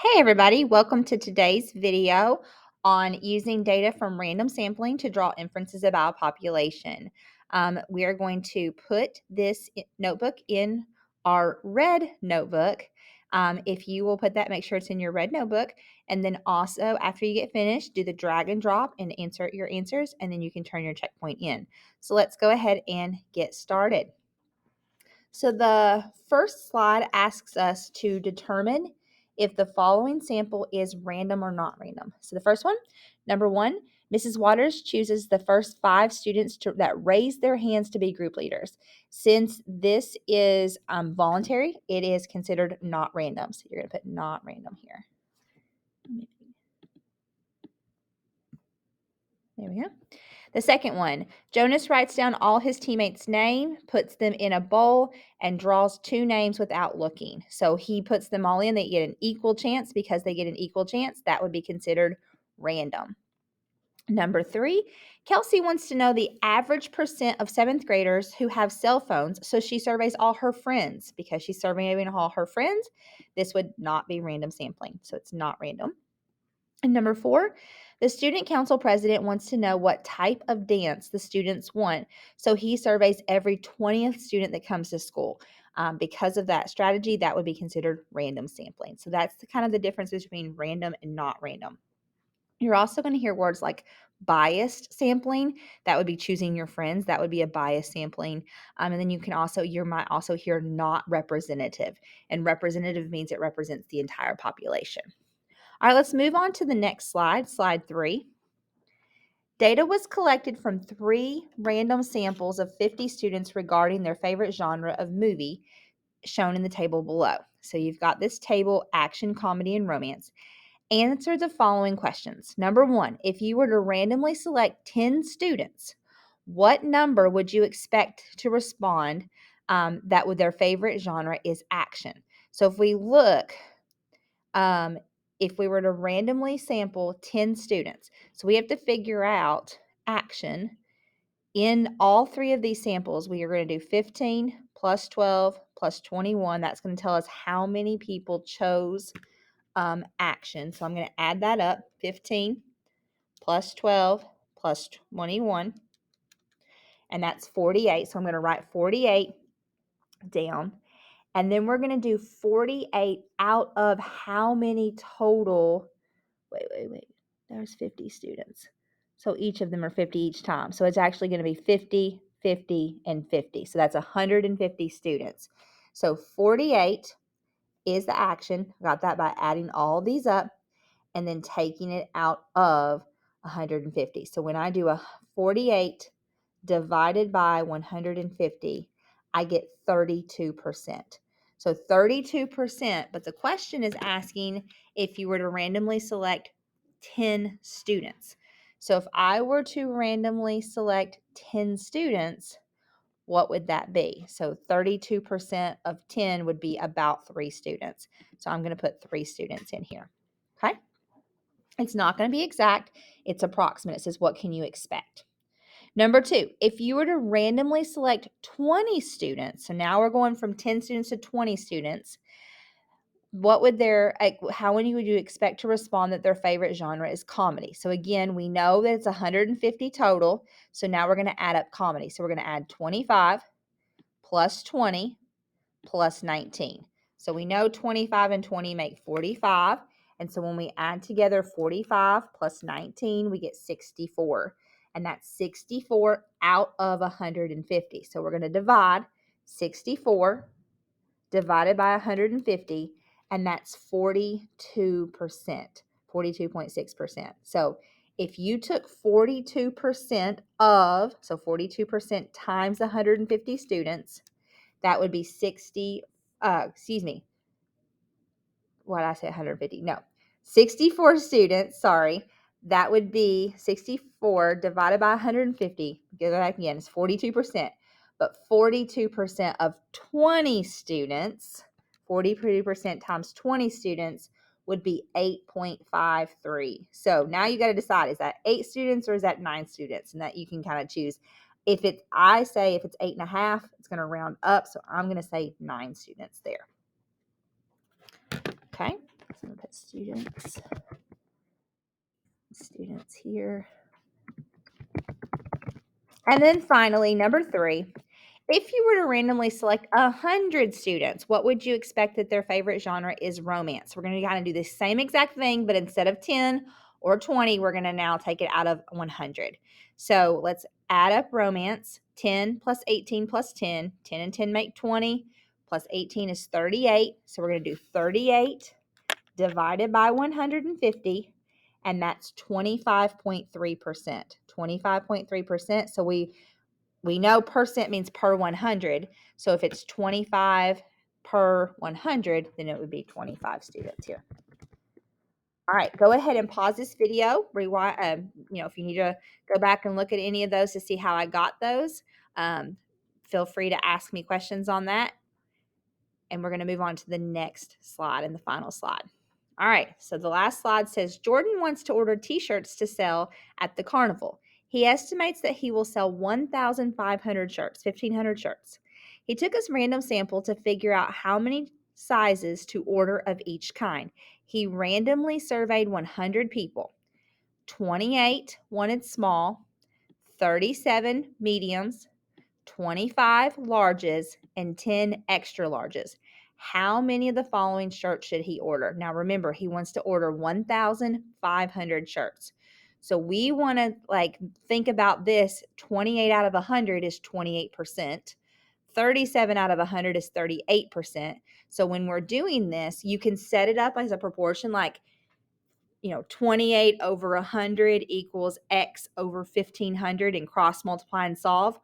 Hey everybody, welcome to today's video on using data from random sampling to draw inferences about a population. We are going to put this notebook in our red notebook. If you will put that, make sure it's in your red notebook. And then also after you get finished, do the drag and drop and insert your answers, and then you can turn your checkpoint in. So let's go ahead and get started. So the first slide asks us to determine if the following sample is random or not random. So the first one, number 1, Mrs. Waters chooses the first 5 students that raise their hands to be group leaders. Since this is voluntary, it is considered not random. So you're going to put not random here. There we go. The second one, Jonas writes down all his teammates' name, puts them in a bowl, and draws 2 names without looking. So he puts them all in. They get an equal chance. Because they get an equal chance, that would be considered random. Number 3, Kelsey wants to know the average percent of 7th graders who have cell phones, so she surveys all her friends. Because she's surveying all her friends, this would not be random sampling, so it's not random. And number 4, the student council president wants to know what type of dance the students want. So he surveys every 20th student that comes to school. Because of that strategy, that would be considered random sampling. So that's kind of the difference between random and not random. You're also going to hear words like biased sampling. That would be choosing your friends. That would be a biased sampling. And then you might also hear not representative. And representative means it represents the entire population. All right, let's move on to the next slide, slide 3. Data was collected from 3 random samples of 50 students regarding their favorite genre of movie, shown in the table below. So you've got this table, action, comedy, and romance. Answer the following questions. Number 1, if you were to randomly select 10 students, what number would you expect to respond that with their favorite genre is action? So if we look, if we were to randomly sample 10 students, so we have to figure out action. In all 3 of these samples, we are going to do 15 plus 12 plus 21. That's going to tell us how many people chose action. So I'm going to add that up, 15 plus 12 plus 21, and that's 48. So I'm going to write 48 down. And then we're going to do 48 out of how many total. Wait. There's 50 students. So each of them are 50 each time. So it's actually going to be 50, 50, and 50. So that's 150 students. So 48 is the action. Got that by adding all these up and then taking it out of 150. So when I do a 48 divided by 150, I get 32%. So 32%, but the question is asking if you were to randomly select 10 students. So if I were to randomly select 10 students, what would that be? So 32% of 10 would be about 3 students. So I'm going to put 3 students in here. Okay? It's not going to be exact. It's approximate. It says, what can you expect? Number 2, if you were to randomly select 20 students, so now we're going from 10 students to 20 students, how many would you expect to respond that their favorite genre is comedy? So again, we know that it's 150 total. So now we're going to add up comedy. So we're going to add 25 plus 20 plus 19. So we know 25 and 20 make 45. And so when we add together 45 plus 19, we get 64. And that's 64 out of 150. So we're going to divide 64 divided by 150, and that's 42%, 42.6%. So if you took 42% so 42% times 150 students, that would be 64 students, sorry. That would be 64 divided by 150. Go back again, it's 42%. But 42% of 20 students, 42% times 20 students would be 8.53. So now you got to decide, is that 8 students or is that 9 students? And that you can kind of choose. If it's 8.5, it's going to round up. So I'm going to say 9 students there. Okay, so I'm going to put students here. And then finally, number 3, if you were to randomly select 100 students, what would you expect that their favorite genre is romance? We're going to kind of do the same exact thing, but instead of 10 or 20, we're going to now take it out of 100. So let's add up romance. 10 plus 18 plus 10. 10 and 10 make 20. Plus 18 is 38. So we're going to do 38 divided by 150, and that's 25.3%. 25.3%. So we know percent means per 100. So if it's 25 per 100, then it would be 25 students here. All right, go ahead and pause this video. Rewind. If you need to go back and look at any of those to see how I got those, feel free to ask me questions on that. And we're going to move on to the next slide and the final slide. All right, so the last slide says Jordan wants to order t-shirts to sell at the carnival. He estimates that he will sell 1,500 shirts, 1,500 shirts. He took a random sample to figure out how many sizes to order of each kind. He randomly surveyed 100 people. 28 wanted small, 37 mediums, 25 larges, and 10 extra larges. How many of the following shirts should he order? Now remember, he wants to order 1,500 shirts. So we want to think about this. 28 out of 100 is 28%. 37 out of 100 is 38%. So when we're doing this, you can set it up as a proportion 28 over 100 equals X over 1,500 and cross multiply and solve.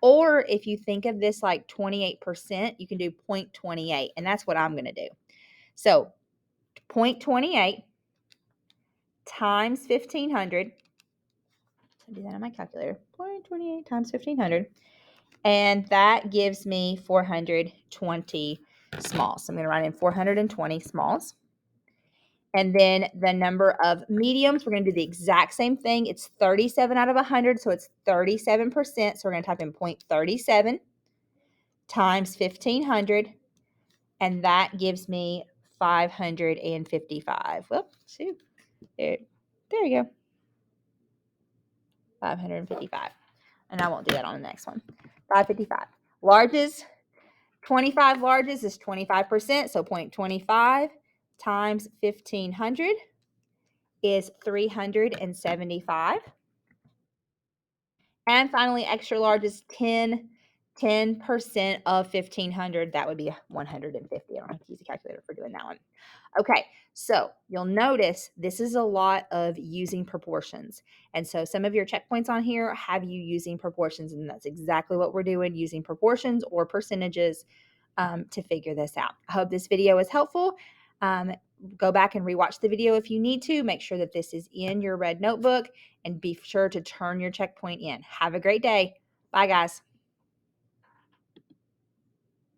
Or if you think of this like 28%, you can do 0.28, and that's what I'm going to do. So 0.28 times 1,500. I'll do that on my calculator. 0.28 times 1,500. And that gives me 420 smalls. So I'm going to write in 420 smalls. And then the number of mediums, we're going to do the exact same thing. It's 37 out of 100, so it's 37%. So we're going to type in 0.37 times 1,500, and that gives me 555. Whoops, shoot. There you go. 555. And I won't do that on the next one. 555. Larges, 25 larges is 25%, so 0.25 times 1,500 is 375. And finally, extra large is 10% of 1,500. That would be 150. I don't have to use a calculator for doing that one. Okay, so you'll notice this is a lot of using proportions. And so some of your checkpoints on here have you using proportions, and that's exactly what we're doing, using proportions or percentages to figure this out. I hope this video was helpful. Go back and rewatch the video if you need to. Make sure that this is in your red notebook and be sure to turn your checkpoint in. Have a great day. Bye, guys.